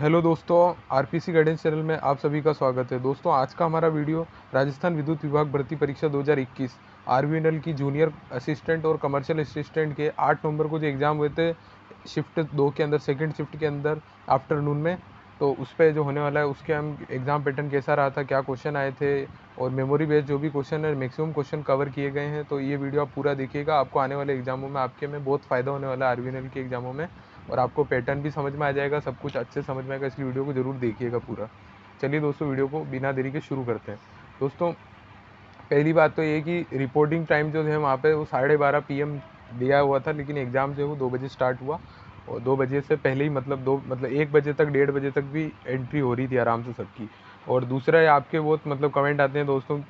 Hello दोस्तों, RPC guidance channel में आप सभी का स्वागत है। दोस्तों, आज का हमारा वीडियो राजस्थान विद्युत विभाग भर्ती परीक्षा 2021 आरवीएनएल की जूनियर असिस्टेंट और कमर्शियल असिस्टेंट के 8 नवंबर को जो एग्ज़ाम हुए थे शिफ्ट 2 के अंदर, सेकंड शिफ्ट के अंदर आफ्टरनून में, तो उस पर जो होने वाला है उसके हम एग्ज़ाम पैटर्न कैसा रहा था, क्या क्वेश्चन आए थे और मेमोरी बेस्ड जो भी क्वेश्चन है मैक्सिमम क्वेश्चन कवर किए गए हैं। तो ये वीडियो आप पूरा देखिएगा, आपको आने वाले एग्जामों में आपके में बहुत फ़ायदा होने वाला है आरवीएनएल के एग्जामों में, और आपको पैटर्न भी समझ में आ जाएगा, सब कुछ अच्छे समझ में आएगा। इसलिए वीडियो को जरूर देखिएगा पूरा। चलिए दोस्तों, वीडियो को बिना देरी के शुरू करते हैं। दोस्तों, पहली बात तो ये कि रिपोर्टिंग टाइम जो है वहाँ पे वो 12:30 PM दिया हुआ था, लेकिन एग्ज़ाम जो है वो 2 बजे स्टार्ट हुआ और 2 बजे से पहले ही मतलब 1 बजे तक, 1:30 बजे तक भी एंट्री हो रही थी आराम से सबकी। और दूसरा है, आपके बहुत कमेंट आते हैं दोस्तों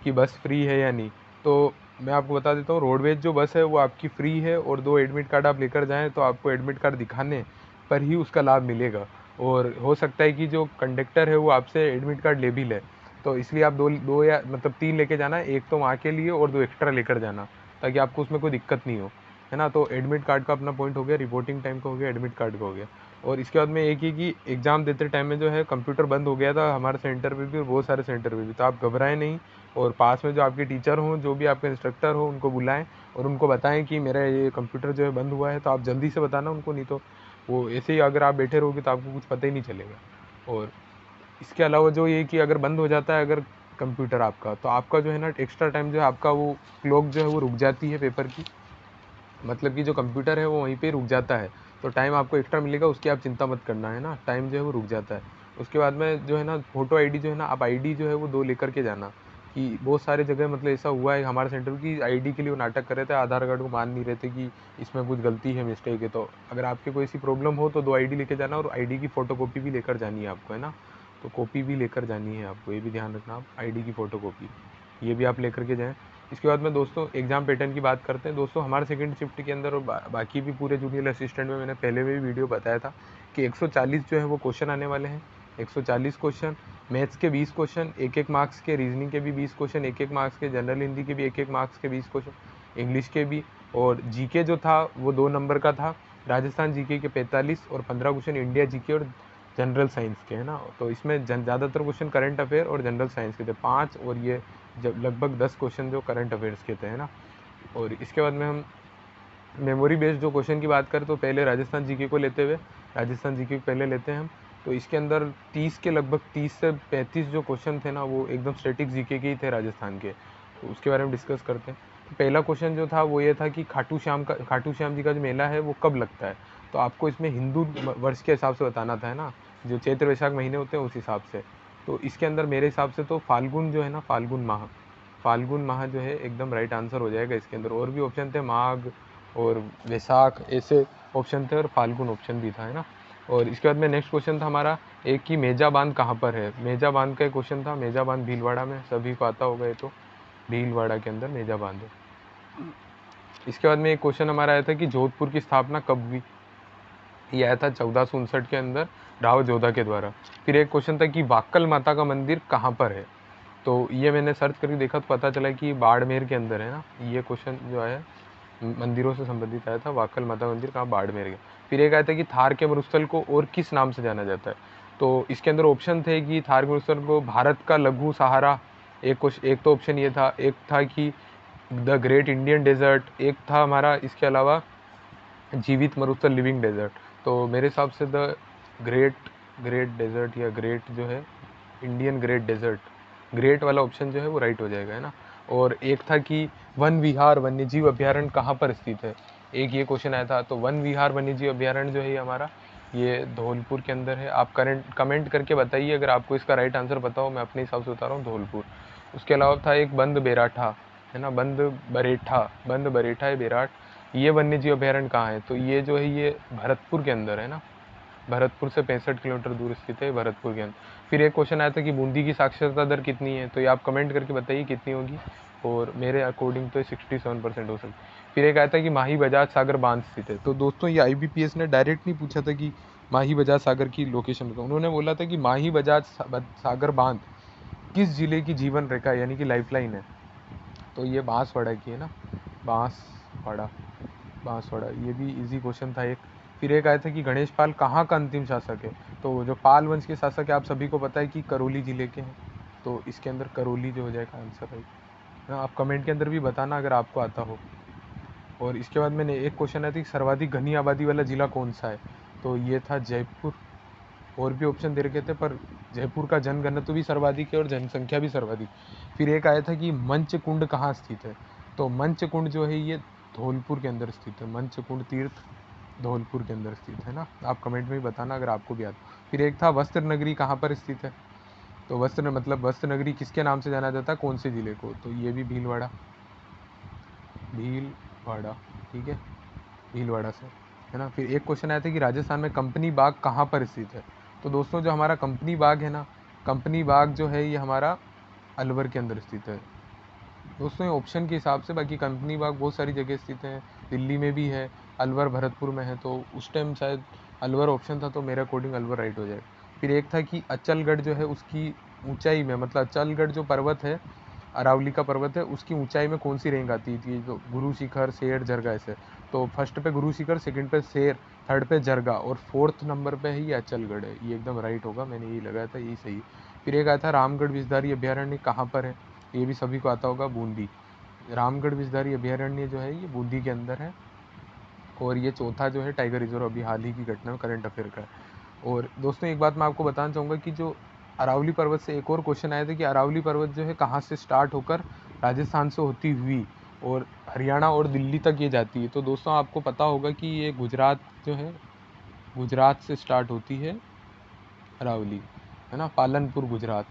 कि बस फ्री है या नहीं। तो मैं आपको बता देता हूँ, रोडवेज जो बस है वो आपकी फ्री है, और 2 एडमिट कार्ड आप लेकर जाएँ तो आपको एडमिट कार्ड दिखाने पर ही उसका लाभ मिलेगा। और हो सकता है कि जो कंडक्टर है वो आपसे एडमिट कार्ड ले भी ले, तो इसलिए आप दो या 3 लेके जाना, एक तो वहाँ के लिए और 2 एक्स्ट्रा लेकर जाना, ताकि आपको उसमें कोई दिक्कत नहीं हो, है ना। तो एडमिट कार्ड का अपना पॉइंट हो गया, रिपोर्टिंग टाइम का हो गया, एडमिट कार्ड का हो गया। और इसके बाद में एक ही कि एग्ज़ाम देते टाइम में जो है कंप्यूटर बंद हो गया था हमारे सेंटर पे भी और बहुत सारे सेंटर पे भी, तो आप घबराएं नहीं। और पास में जो आपके टीचर हों, जो भी आपके इंस्ट्रक्टर हो, उनको बुलाएं और उनको बताएं कि मेरा ये कंप्यूटर जो है बंद हुआ है। तो आप जल्दी से बताना उनको, नहीं तो वो ऐसे ही अगर आप बैठे रहोगे तो आपको कुछ पता ही नहीं चलेगा। और इसके अलावा जो ये कि अगर बंद हो जाता है अगर कंप्यूटर आपका, तो आपका जो है ना एक्स्ट्रा टाइम जो है आपका, वो क्लॉक जो है वो रुक जाती है पेपर की, मतलब कि जो कंप्यूटर है वो वहीं पे रुक जाता है। तो टाइम आपको एक्स्ट्रा मिलेगा, उसकी आप चिंता मत करना, है ना। टाइम जो है वो रुक जाता है। उसके बाद में जो है ना फ़ोटो आईडी जो है ना, आप आईडी जो है वो 2 लेकर के जाना। कि बहुत सारे जगह ऐसा हुआ है हमारे सेंटर की आईडी के लिए वो नाटक कर रहे थे, आधार कार्ड को मान नहीं रहे थे कि इसमें कुछ गलती है, मिस्टेक है। तो अगर आपके कोई ऐसी प्रॉब्लम हो तो 2 आईडी लेके जाना, और आईडी की फ़ोटोकॉपी भी लेकर जानी है आपको, है ना। तो कॉपी भी लेकर जानी है आपको, ये भी ध्यान रखना आप, आईडी की फ़ोटोकॉपी ये भी आप लेकर के जाएँ। इसके बाद में दोस्तों एग्ज़ाम पैटर्न की बात करते हैं। दोस्तों, हमारे सेकंड शिफ्ट के अंदर और बाकी भी पूरे जूनियर असिस्टेंट में मैंने पहले भी वीडियो बताया था कि 140 जो है वो क्वेश्चन आने वाले हैं। 140 क्वेश्चन, मैथ्स के 20 क्वेश्चन, 1-1 मार्क्स के, रीजनिंग के भी 20 क्वेश्चन 1-1 मार्क्स के, जनरल हिंदी के भी 1-1 मार्क्स के 20 क्वेश्चन, इंग्लिश के भी, और जीके जो था वो 2 नंबर का था। राजस्थान जीके के 45 और 15 क्वेश्चन इंडिया जीके और जनरल साइंस के, है ना। तो इसमें ज़्यादातर क्वेश्चन करंट अफेयर और जनरल साइंस के थे 5, और ये जब लगभग 10 क्वेश्चन जो करंट अफेयर्स के थे, है ना। और इसके बाद में हम मेमोरी बेस्ड जो क्वेश्चन की बात करें तो पहले राजस्थान जीके को लेते हुए, राजस्थान जीके को पहले लेते हैं हम। तो इसके अंदर 30 के लगभग 30 से 35 जो क्वेश्चन थे ना, वो एकदम स्टैटिक जीके के ही थे राजस्थान के। तो उसके बारे में डिस्कस करते हैं। तो पहला क्वेश्चन जो था वो ये था कि खाटू श्याम जी का जो मेला है वो कब लगता है। तो आपको इसमें हिंदू वर्ष के हिसाब से बताना था, है ना, जो चैत्र वैशाख महीने होते हैं उस हिसाब से। तो इसके अंदर मेरे हिसाब से तो फाल्गुन जो है ना, फाल्गुन माह जो है एकदम राइट आंसर हो जाएगा इसके अंदर। और भी ऑप्शन थे, माघ और वैशाख ऐसे ऑप्शन थे, और फाल्गुन ऑप्शन भी था, है ना। और इसके बाद में नेक्स्ट क्वेश्चन था हमारा एक कि मेजा बांध कहाँ पर है। मेजा बांध का एक क्वेश्चन था, मेजा बांध भीलवाड़ा में, सभी को आता होगा ये तो, भीलवाड़ा के अंदर मेजा बांध है। इसके बाद में एक क्वेश्चन हमारा आया था कि जोधपुर की स्थापना कब हुई। ये आया था 1459 के अंदर राव जोधा के द्वारा। फिर एक क्वेश्चन था कि वाक्कल माता का मंदिर कहाँ पर है। तो ये मैंने सर्च करके देखा तो पता चला कि बाड़मेर के अंदर है ना। ये क्वेश्चन जो है मंदिरों से संबंधित आया था, वाक्कल माता मंदिर कहाँ, बाड़मेर के। फिर एक आया था कि थार के मरुस्थल को और किस नाम से जाना जाता है। तो इसके अंदर ऑप्शन थे कि थार के मरुस्थल को भारत का लघु सहारा, एक तो ऑप्शन ये था, एक था कि द ग्रेट इंडियन डेजर्ट, एक था हमारा इसके अलावा जीवित मरुस्थल, लिविंग डेजर्ट। तो मेरे हिसाब से द ग्रेट ग्रेट डेजर्ट या ग्रेट जो है इंडियन ग्रेट डेजर्ट, ग्रेट वाला ऑप्शन जो है वो राइट हो जाएगा, है ना। और एक था कि वन विहार वन्यजीव अभ्यारण्य कहाँ पर स्थित है, एक ये क्वेश्चन आया था। तो वन विहार वन्यजीव अभ्यारण्य जो है हमारा ये धौलपुर के अंदर है। आप कमेंट करके बताइए अगर आपको इसका राइट आंसर पता हो, मैं अपने हिसाब से बता रहा हूँ धौलपुर। उसके अलावा था एक बंद बेराठा, है ना, बंद बरेठा है बेराट, ये वन्यजीव अभ्यारण्य कहाँ है। तो ये जो है ये भरतपुर के अंदर है ना, भरतपुर से 65 किलोमीटर दूर स्थित है भरतपुर के अंदर। फिर एक क्वेश्चन आया था कि बूंदी की साक्षरता दर कितनी है। तो ये आप कमेंट करके बताइए कितनी होगी, और मेरे अकॉर्डिंग तो 67% हो सकती है। फिर एक आया था कि माही बजाज सागर बांध स्थित है। तो दोस्तों ये IBPS ने डायरेक्ट नहीं पूछा था कि माही बजाज सागर की लोकेशन बताओ, उन्होंने बोला था कि माही बजाज सागर बांध किस जिले की जीवन रेखा यानी कि लाइफलाइन है। तो ये बांसवाड़ा की है ना, बांसवाड़ा, ये भी इजी क्वेश्चन था एक। फिर एक आया था कि गणेश पाल कहाँ का अंतिम शासक है। तो जो पाल वंश के शासक है आप सभी को पता है कि करौली जिले के हैं, तो इसके अंदर करौली जो हो जाएगा आंसर है। आप कमेंट के अंदर भी बताना अगर आपको आता हो। और इसके बाद मैंने एक क्वेश्चन आया था कि सर्वाधिक घनी आबादी वाला जिला कौन सा है, तो ये था जयपुर। और भी ऑप्शन दे रखे थे पर जयपुर का जनघनत्व भी सर्वाधिक है और जनसंख्या भी सर्वाधिक। फिर एक आया था कि मंचकुंड कहाँ स्थित है, तो मंचकुंड जो है ये धौलपुर के अंदर स्थित है। मंचकुंड तीर्थ धौलपुर के अंदर स्थित है ना, आप कमेंट में बताना अगर आपको भी याद। फिर एक था वस्त्र नगरी कहाँ पर स्थित है, तो वस्त्र नगरी किसके नाम से जाना जाता है, कौन से जिले को, तो ये भी भीलवाड़ा, भीलवाड़ा, ठीक है, भीलवाड़ा से, है ना। फिर एक क्वेश्चन आया था कि राजस्थान में कंपनी बाग कहाँ पर स्थित है, तो दोस्तों जो हमारा कंपनी बाग है ना, कंपनी बाग जो है ये हमारा अलवर के अंदर स्थित है दोस्तों, ये ऑप्शन के हिसाब से। बाकी कंपनी बाग बहुत सारी जगह स्थित है, दिल्ली में भी है, अलवर भरतपुर में है, तो उस टाइम शायद अलवर ऑप्शन था, तो मेरे अकॉर्डिंग अलवर राइट हो जाएगा। फिर एक था कि अचलगढ़ जो है उसकी ऊंचाई में, मतलब अचलगढ़ जो पर्वत है, अरावली का पर्वत है, उसकी ऊंचाई में कौन सी रेंज आती थी, तो गुरु शिखर, शेर, जरगा ऐसे। तो फर्स्ट पे गुरु शिखर, सेकंड पे शेर, थर्ड पे जरगा और फोर्थ नंबर पे है ये अचलगढ़ है। ये एकदम राइट होगा, मैंने यही लगाया था, यही सही। फिर एक आया था रामगढ़ विषधारी अभ्यारण्य कहाँ पर है, ये भी सभी को आता होगा, बूंदी। रामगढ़ विषधारी अभ्यारण्य जो है ये बूंदी के अंदर है। और ये चौथा जो है टाइगर रिजर्व अभी हाल ही की घटना में करंट अफेयर का है। और दोस्तों एक बात मैं आपको बताना चाहूँगा कि जो अरावली पर्वत से एक और क्वेश्चन आया था कि अरावली पर्वत जो है कहाँ से स्टार्ट होकर राजस्थान से होती हुई और हरियाणा और दिल्ली तक ये जाती है, तो दोस्तों आपको पता होगा कि ये गुजरात जो है, गुजरात से स्टार्ट होती है अरावली, है ना, पालनपुर गुजरात,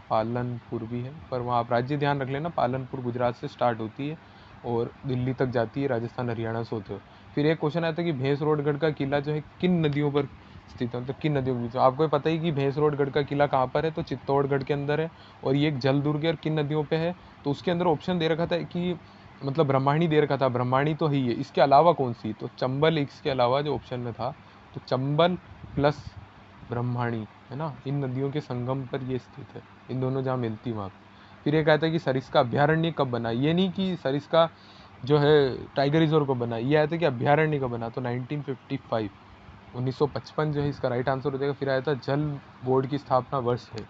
पालनपुर भी है पर वहाँ आप राज्य ध्यान रख लेना, पालनपुर गुजरात से स्टार्ट होती है और दिल्ली तक जाती है, राजस्थान हरियाणा से होते हुए। फिर एक क्वेश्चन आया था कि भैंसरोडगढ़ का किला जो है किन नदियों पर स्थित है, मतलब किन नदियों के बीच। आपको पता ही कि भैंसरोडगढ़ का किला कहाँ पर है, तो चित्तौड़गढ़ के अंदर है, और ये एक जल दुर्ग है और किन नदियों पे है, तो उसके अंदर ऑप्शन दे रखा था कि मतलब ब्रह्माणी दे रखा था, ब्रह्माणी तो ही है, इसके अलावा कौन सी, तो चंबल इसके अलावा जो ऑप्शन में था, तो चंबल प्लस ब्रह्माणी, है ना, इन नदियों के संगम पर ये स्थित है, इन दोनों जहाँ मिलती वहाँ। फिर ये कहता है कि सरिस्का अभ्यारण्य कब बना, ये नहीं कि सरिस्का जो है टाइगर रिजर्व कब बना, ये आया था कि अभ्यारण्य कब बना, तो 1955, 1955 जो है इसका राइट आंसर हो जाएगा। फिर आया था जल बोर्ड की स्थापना वर्ष है,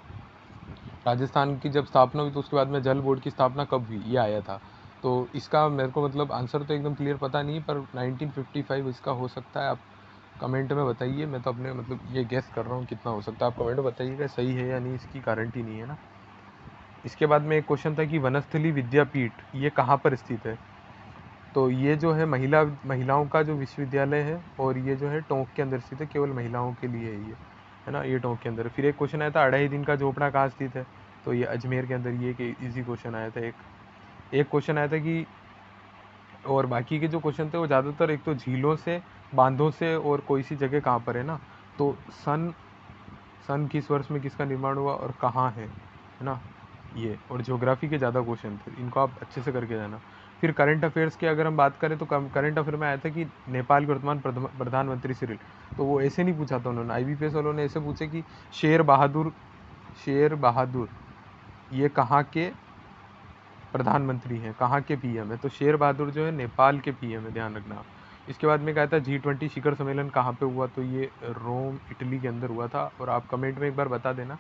राजस्थान की जब स्थापना हुई तो उसके बाद में जल बोर्ड की स्थापना कब हुई, ये आया था। तो इसका मेरे को मतलब आंसर तो एकदम क्लियर पता नहीं, पर 1955 इसका हो सकता है। आप कमेंट में बताइए, मैं तो अपने मतलब ये गेस कर रहा हूँ कितना हो सकता है, आप कमेंट में बताइएगा सही है या नहीं, इसकी गारंटी नहीं है ना। इसके बाद में एक क्वेश्चन था कि वनस्थली विद्यापीठ ये कहाँ पर स्थित है, तो ये जो है महिलाओं का जो विश्वविद्यालय है, और ये जो है टोंक के अंदर स्थित है, केवल महिलाओं के लिए है ये, है ना, ये टोंक के अंदर। फिर एक क्वेश्चन आया था अढ़ाई दिन का झोपड़ा कहाँ स्थित है, तो ये अजमेर के अंदर, ये एक इजी क्वेश्चन आया था। एक क्वेश्चन आया था कि, और बाकी के जो क्वेश्चन थे वो ज़्यादातर एक तो झीलों से, बांधों से, और कोई सी जगह कहाँ पर है ना, तो सन सन किस वर्ष में किसका निर्माण हुआ और कहाँ है ना, ये। और ज्योग्राफी के ज़्यादा क्वेश्चन थे, इनको आप अच्छे से करके जाना। फिर करंट अफेयर्स की अगर हम बात करें तो करंट अफेयर में आया था कि नेपाल के वर्तमान प्रधानमंत्री से रिलेटेड, तो वो ऐसे नहीं पूछा था उन्होंने, IBPS वालों ने ऐसे पूछे कि शेर बहादुर ये कहाँ के प्रधानमंत्री हैं, कहाँ के PM है, तो शेर बहादुर जो है नेपाल के PM है, ध्यान रखना आप। इसके बाद में कहा था G20 शिखर सम्मेलन कहाँ पे हुआ, तो ये रोम इटली के अंदर हुआ था, और आप कमेंट में एक बार बता देना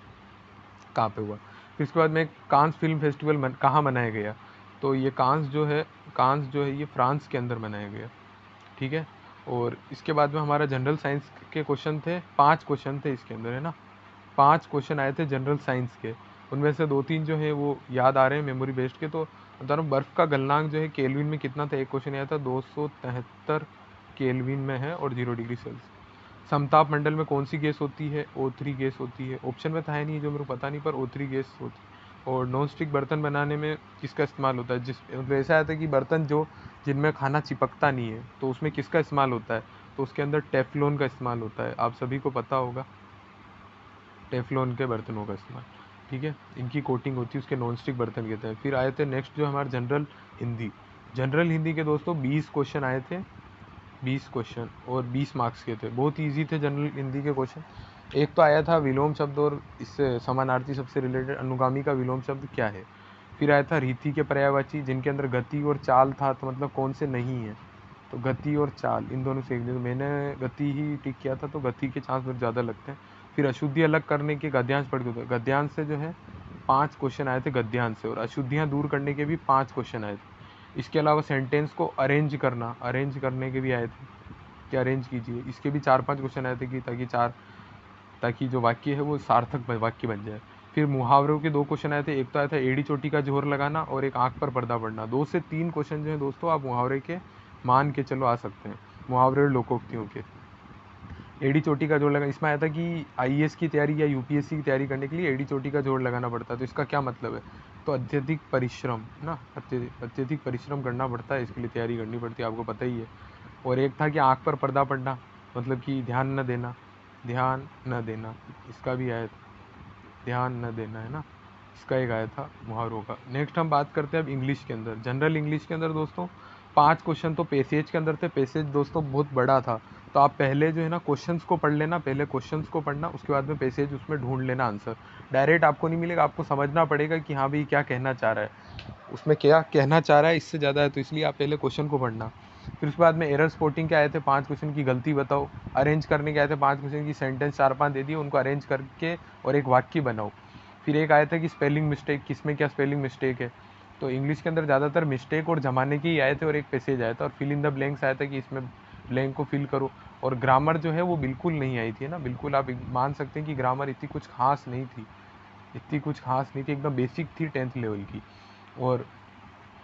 कहाँ पे हुआ। फिर इसके बाद में कांस फिल्म फेस्टिवल कहाँ मनाया गया, तो ये कांस जो है ये फ्रांस के अंदर मनाया गया, ठीक है। और इसके बाद में हमारा जनरल साइंस के क्वेश्चन थे, 5 क्वेश्चन थे इसके अंदर, है ना, 5 क्वेश्चन आए थे जनरल साइंस के, उनमें से 2-3 जो है वो याद आ रहे हैं मेमोरी बेस्ड के। तो बता रहा हूँ, बर्फ़ का गलनांक जो है केल्विन में कितना था, एक क्वेश्चन आया था 273 केल्विन में है और 0 डिग्री सेल्सियस। समताप मंडल में कौन सी गैस होती है, O3 गैस होती है, ऑप्शन में था नहीं जो मेरे को पता नहीं, पर O3 गैस होती है। और नॉन स्टिक बर्तन बनाने में किसका इस्तेमाल होता है, जिस मतलब ऐसा आता है कि बर्तन जो जिनमें खाना चिपकता नहीं है, तो उसमें किसका इस्तेमाल होता है, तो उसके अंदर टेफ्लॉन का इस्तेमाल होता है, आप सभी को पता होगा टेफ्लॉन के बर्तनों का इस्तेमाल, ठीक है, इनकी कोटिंग होती है, उसके नॉन स्टिक बर्तन कहते हैं। फिर आए थे नेक्स्ट जो हमारे जनरल हिंदी के दोस्तों 20 क्वेश्चन आए थे, 20 क्वेश्चन और 20 मार्क्स के थे, बहुत ईजी थे जनरल हिंदी के क्वेश्चन। एक तो आया था विलोम शब्द और इससे समानार्थी शब्द से रिलेटेड अनुगामी का विलोम शब्द क्या है। फिर आया था रीति के पर्यायवाची जिनके अंदर गति और चाल था, तो मतलब कौन से नहीं है, तो गति और चाल इन दोनों से एक दिन मैंने गति ही टिक किया था, तो गति के चांस बहुत ज़्यादा लगते हैं। फिर अशुद्धि अलग करने के गद्यांश पढ़ के, गद्यांश से जो है 5 क्वेश्चन आए थे गद्यांश से, और अशुद्धियाँ दूर करने के भी 5 क्वेश्चन आए थे। इसके अलावा सेंटेंस को अरेंज करने के भी आए थे कि अरेंज कीजिए, इसके भी 4-5 क्वेश्चन आए थे कि ताकि जो वाक्य है वो सार्थक वाक्य बन जाए। फिर मुहावरों के 2 क्वेश्चन आए थे, एक तो आया था एड़ी चोटी का जोर लगाना और एक आंख पर पर्दा पड़ना। 2 से 3 क्वेश्चन जो है दोस्तों आप मुहावरे के मान के चलो आ सकते हैं, मुहावरे और लोकोक्तियों के। एड़ी चोटी का जोड़ लगा, इसमें आया था कि आईएएस की तैयारी या यूपीएससी की तैयारी करने के लिए एड़ी चोटी का जोड़ लगाना पड़ता है। तो इसका क्या मतलब है, तो अत्यधिक परिश्रम ना, अत्यधिक परिश्रम करना पड़ता है, इसके लिए तैयारी करनी पड़ती है, आपको पता ही है। और एक था कि आँख पर पर्दा पड़ना, मतलब कि ध्यान न देना, इसका भी आया था, ध्यान न देना है ना, इसका एक आया था मुहावरों का। नेक्स्ट हम बात करते हैं अब इंग्लिश के अंदर। जनरल इंग्लिश के अंदर दोस्तों 5 क्वेश्चन तो पैसेज के अंदर थे। पैसेज दोस्तों बहुत बड़ा था, तो आप पहले जो है ना क्वेश्चंस को पढ़ लेना, पहले क्वेश्चंस को पढ़ना, उसके बाद में पैसेज उसमें ढूंढ लेना आंसर। डायरेक्ट आपको नहीं मिलेगा, आपको समझना पड़ेगा कि हाँ भाई क्या कहना चाह रहा है, उसमें क्या कहना चाह रहा है, इससे ज़्यादा है, तो इसलिए आप पहले क्वेश्चन को पढ़ना। फिर उसके बाद में एरर स्पॉटिंग के आए थे 5 क्वेश्चन की गलती बताओ। अरेंज करने के आए थे 5 क्वेश्चन की सेंटेंस 4-5 दे दिए, उनको अरेंज करके और एक वाक्य बनाओ। फिर एक आया था कि स्पेलिंग मिस्टेक, किसमें क्या स्पेलिंग मिस्टेक है। तो इंग्लिश के अंदर ज़्यादातर मिस्टेक और जमाने के ही आए थे, और एक पैसेज आया था, और फिल इन द ब्लैंक्स आया था कि इसमें ब्लैंक को फिल करो। और ग्रामर जो है वो बिल्कुल नहीं आई थी ना, बिल्कुल आप मान सकते हैं कि ग्रामर इतनी कुछ खास नहीं थी, एकदम बेसिक थी 10th लेवल की। और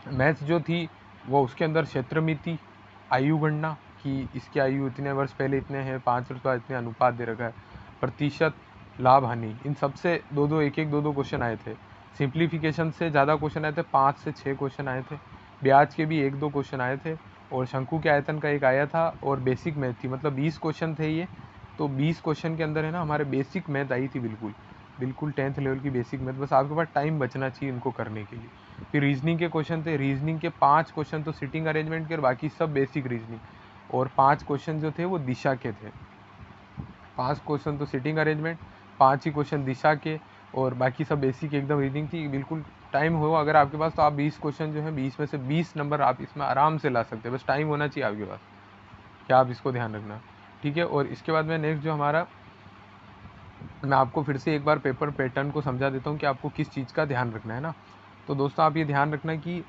मैथ्स जो थी वो उसके अंदर क्षेत्र में थी, आयु गणना कि इसकी आयु इतने वर्ष पहले इतने हैं, 5 वर्ष बाद इतने अनुपात दे रखा है, प्रतिशत, लाभ हानि, इन सब से 2-2 क्वेश्चन आए थे। सिंप्लीफिकेशन से ज़्यादा क्वेश्चन आए थे, 5 से 6 क्वेश्चन आए थे। ब्याज के भी 1-2 क्वेश्चन आए थे, और शंकु के आयतन का एक आया था, और बेसिक मैथ थी, मतलब 20 क्वेश्चन थे ये। तो 20 क्वेश्चन के अंदर है ना हमारे बेसिक मैथ आई थी, बिल्कुल 10th लेवल की बेसिक मैथ। बस आपके पास टाइम बचना चाहिए इनको करने के लिए। फिर रीजनिंग के क्वेश्चन थे, रीजनिंग के 5 क्वेश्चन तो सिटिंग अरेंजमेंट के, और बाकी सब बेसिक रीजनिंग, और 5 क्वेश्चन जो थे वो दिशा के थे। 5 क्वेश्चन तो सिटिंग अरेंजमेंट, 5 ही क्वेश्चन दिशा के, और बाकी सब बेसिक एकदम रीजनिंग थी। बिल्कुल टाइम हो अगर आपके पास तो आप 20 क्वेश्चन जो है 20 में से 20 नंबर आप इसमें आराम से ला सकते हैं, बस टाइम होना चाहिए आपके पास, क्या आप इसको ध्यान रखना, ठीक है। और इसके बाद में नेक्स्ट जो हमारा, मैं आपको फिर से एक बार पेपर पैटर्न को समझा देता हूँ कि आपको किस चीज़ का ध्यान रखना है ना। तो दोस्तों आप ये ध्यान रखना कि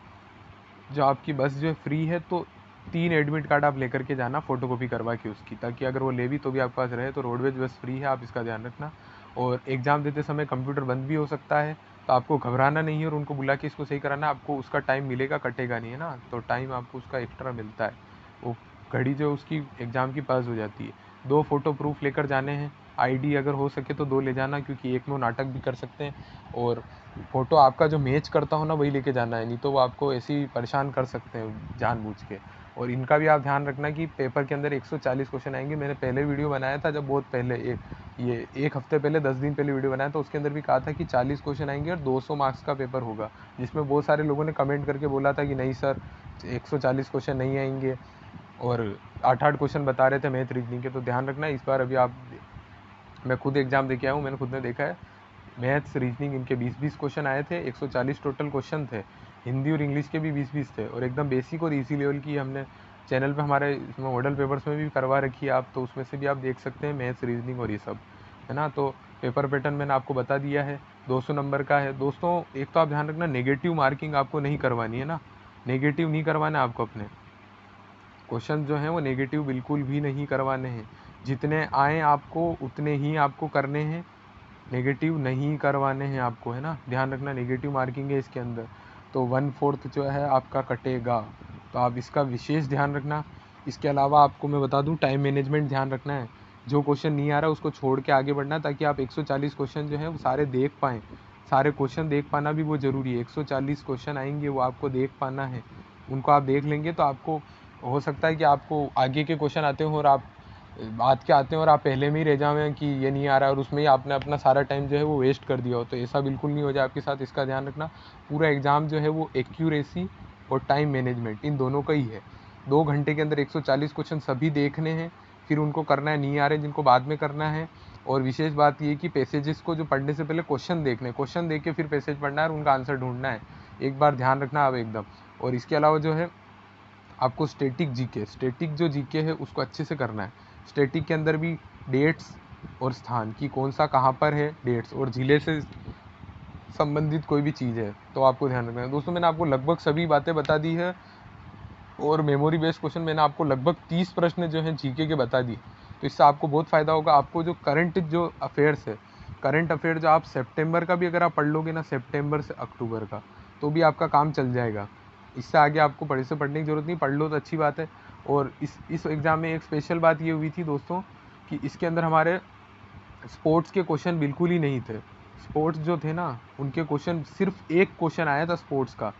जो आपकी बस जो है फ्री है, तो 3 एडमिट कार्ड आप लेकर के जाना फोटोकॉपी करवा के उसकी, ताकि अगर वो ले भी तो भी आपके पास रहे। तो रोडवेज बस फ्री है, आप इसका ध्यान रखना। और एग्ज़ाम देते समय कंप्यूटर बंद भी हो सकता है, तो आपको घबराना नहीं है, और उनको बुला के इसको सही कराना। आपको उसका टाइम मिलेगा, कटेगा नहीं है ना, तो टाइम आपको उसका एक्स्ट्रा मिलता है। वो घड़ी जो उसकी एग्ज़ाम की पास हो जाती है। 2 फोटो प्रूफ लेकर जाने हैं, आईडी अगर हो सके तो 2 ले जाना, क्योंकि एक में वो नाटक भी कर सकते हैं, और फ़ोटो आपका जो मैच करता हो ना वही लेके जाना है, नहीं तो वो आपको ऐसे ही परेशान कर सकते हैं जानबूझ के। और इनका भी आप ध्यान रखना कि पेपर के अंदर 140 क्वेश्चन आएंगे। मैंने पहले वीडियो बनाया था, जब बहुत पहले एक हफ्ते पहले 10 दिन पहले वीडियो बनाया, तो उसके अंदर भी कहा था कि 40 क्वेश्चन आएंगे और 200 मार्क्स का पेपर होगा, जिसमें बहुत सारे लोगों ने कमेंट करके बोला था कि नहीं सर 140 क्वेश्चन नहीं आएंगे, और 8-8 क्वेश्चन बता रहे थे मैथ रीजनिंग के। तो ध्यान रखना इस बार, अभी आप, मैं खुद एग्ज़ाम दे के आया हूँ, मैंने खुद ने देखा है, मैथ्स रीजनिंग इनके 20-20 क्वेश्चन आए थे, 140 टोटल क्वेश्चन थे। हिंदी और इंग्लिश के भी 20-20 थे, और एकदम बेसिक और इजी लेवल की हमने चैनल पे हमारे इसमें मॉडल पेपर्स में भी करवा रखी है आप, तो उसमें से भी आप देख सकते हैं मैथ्स रीजनिंग और ये सब, है ना। तो पेपर पैटर्न मैंने आपको बता दिया है, 200 नंबर का है दोस्तों। एक तो आप ध्यान रखना, नेगेटिव मार्किंग आपको नहीं करवानी है ना, नेगेटिव नहीं करवाना है आपको, अपने क्वेश्चन जो हैं वो नेगेटिव बिल्कुल भी नहीं करवाने हैं। जितने आए आपको उतने ही आपको करने हैं, नेगेटिव नहीं करवाने हैं आपको, है ना। ध्यान रखना नेगेटिव मार्किंग है इसके अंदर, तो 1/4 जो है आपका कटेगा, तो आप इसका विशेष ध्यान रखना। इसके अलावा आपको मैं बता दूं, टाइम मैनेजमेंट ध्यान रखना है। जो क्वेश्चन नहीं आ रहा उसको छोड़ के आगे बढ़ना, ताकि आप 140 क्वेश्चन जो है वो सारे देख पाएँ। सारे क्वेश्चन देख पाना भी वो ज़रूरी है, 140 क्वेश्चन आएंगे वो आपको देख पाना है। उनको आप देख लेंगे तो आपको हो सकता है कि आपको आगे के क्वेश्चन आते हो और आप बाद के आते हैं और आप पहले में ही रह जाएं कि ये नहीं आ रहा है, और उसमें ही आपने अपना सारा टाइम जो है वो वेस्ट कर दिया हो। तो ऐसा बिल्कुल नहीं हो जाए आपके साथ, इसका ध्यान रखना। पूरा एग्ज़ाम जो है वो एक्यूरेसी और टाइम मैनेजमेंट इन दोनों का ही है। 2 घंटे के अंदर 140 क्वेश्चन सभी देखने हैं, फिर उनको करना है, नहीं आ रहे जिनको बाद में करना है। और विशेष बात ये कि पैसेजेस को जो पढ़ने से पहले क्वेश्चन देखने, क्वेश्चन देख के फिर पैसेज पढ़ना है और उनका आंसर ढूंढना है, एक बार ध्यान रखना आप एकदम। और इसके अलावा जो है आपको स्टैटिक जीके, स्टैटिक जो जीके है उसको अच्छे से करना है। स्टैटिक के अंदर भी डेट्स और स्थान की कौन सा कहाँ पर है, डेट्स और जिले से संबंधित कोई भी चीज़ है तो आपको ध्यान रखना है। दोस्तों मैंने आपको लगभग सभी बातें बता दी है और मेमोरी बेस्ड क्वेश्चन मैंने आपको लगभग 30 प्रश्न जो हैं जीके के बता दिए, तो इससे आपको बहुत फ़ायदा होगा। आपको जो करंट जो अफेयर्स है, करंट अफेयर जो आप सितंबर का भी अगर आप पढ़ लोगे ना, सितंबर से अक्टूबर का, तो भी आपका काम चल जाएगा। इससे आगे आपको पढ़ने की ज़रूरत नहीं, पढ़ लो तो अच्छी बात है। और इस एग्ज़ाम में एक स्पेशल बात ये हुई थी दोस्तों कि इसके अंदर हमारे स्पोर्ट्स के क्वेश्चन बिल्कुल ही नहीं थे। स्पोर्ट्स जो थे ना उनके क्वेश्चन, सिर्फ एक क्वेश्चन आया था स्पोर्ट्स का,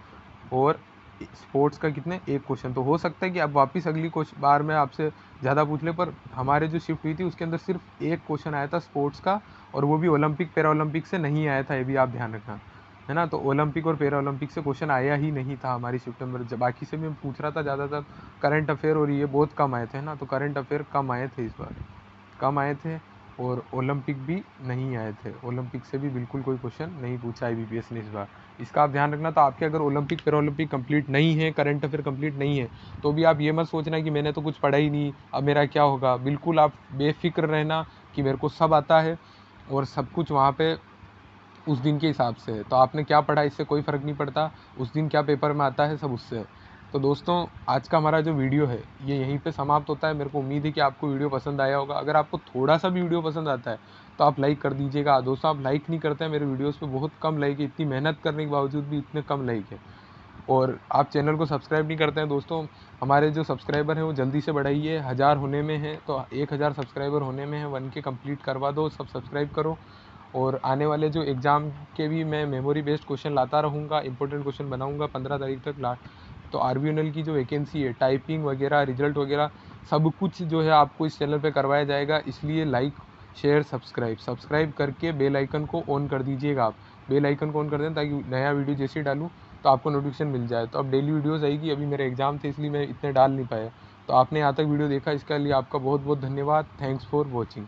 और स्पोर्ट्स का कितने, एक क्वेश्चन। तो हो सकता है कि अब वापस अगली बार में आपसे ज़्यादा पूछ ले, पर हमारे जो शिफ्ट हुई थी उसके अंदर सिर्फ एक क्वेश्चन आया था स्पोर्ट्स का, और वो भी ओलंपिक पैरा ओलंपिक से नहीं आया था, ये भी आप ध्यान रखना है ना। तो ओलंपिक और पैरा ओलंपिक से क्वेश्चन आया ही नहीं था हमारी शिफ्ट में। बाकी से मैं पूछ रहा था ज़्यादातर करंट अफेयर, और ये बहुत कम आए थे ना, तो करंट अफेयर कम आए थे इस बार, कम आए थे। और ओलंपिक भी नहीं आए थे, ओलंपिक से भी बिल्कुल कोई क्वेश्चन नहीं पूछा IBPS ने इस बार। इसका आप ध्यान रखना। तो आपके अगर ओलंपिक पैरा ओलंपिक कंप्लीट नहीं है, करंट अफेयर कंप्लीट नहीं है, तो भी आप ये मत सोचना कि मैंने तो कुछ पढ़ा ही नहीं, अब मेरा क्या होगा। बिल्कुल आप बेफिक्र रहना कि मेरे को सब आता है और सब कुछ वहाँ पे उस दिन के हिसाब से है। तो आपने क्या पढ़ा इससे कोई फ़र्क नहीं पड़ता, उस दिन क्या पेपर में आता है सब उससे है। तो दोस्तों आज का हमारा जो वीडियो है ये यहीं पे समाप्त होता है। मेरे को उम्मीद है कि आपको वीडियो पसंद आया होगा। अगर आपको थोड़ा सा भी वीडियो पसंद आता है तो आप लाइक कर दीजिएगा। दोस्तों आप लाइक नहीं करते हैं, मेरे वीडियोस पे बहुत कम लाइक है, इतनी मेहनत करने के बावजूद भी इतने कम लाइक है। और आप चैनल को सब्सक्राइब नहीं करते हैं दोस्तों। हमारे जो सब्सक्राइबर हैं वो जल्दी से बढ़ाइए, 1000 होने में है, तो 1000 सब्सक्राइबर होने में है, 1K कंप्लीट करवा दो, सब सब्सक्राइब करो। और आने वाले जो एग्ज़ाम के भी मैं मेमोरी बेस्ड क्वेश्चन लाता रहूँगा, इंपॉर्टेंट क्वेश्चन बनाऊँगा 15 तारीख तक तो RVNL की जो वैकेंसी है, टाइपिंग वगैरह, रिजल्ट वगैरह सब कुछ जो है आपको इस चैनल पे करवाया जाएगा। इसलिए लाइक शेयर सब्सक्राइब करके बेल आइकन को ऑन कर दीजिएगा। आप बेल आइकन को ऑन कर दें ताकि नया वीडियो जैसे ही डालूँ तो आपको नोटिफिकेशन मिल जाए। तो अब डेली वीडियोज़ आएगी। अभी मेरे एग्ज़ाम थे इसलिए मैं इतने डाल नहीं पाया। तो आपने यहाँ तक वीडियो देखा, इसके लिए आपका बहुत बहुत धन्यवाद। Thanks for watching.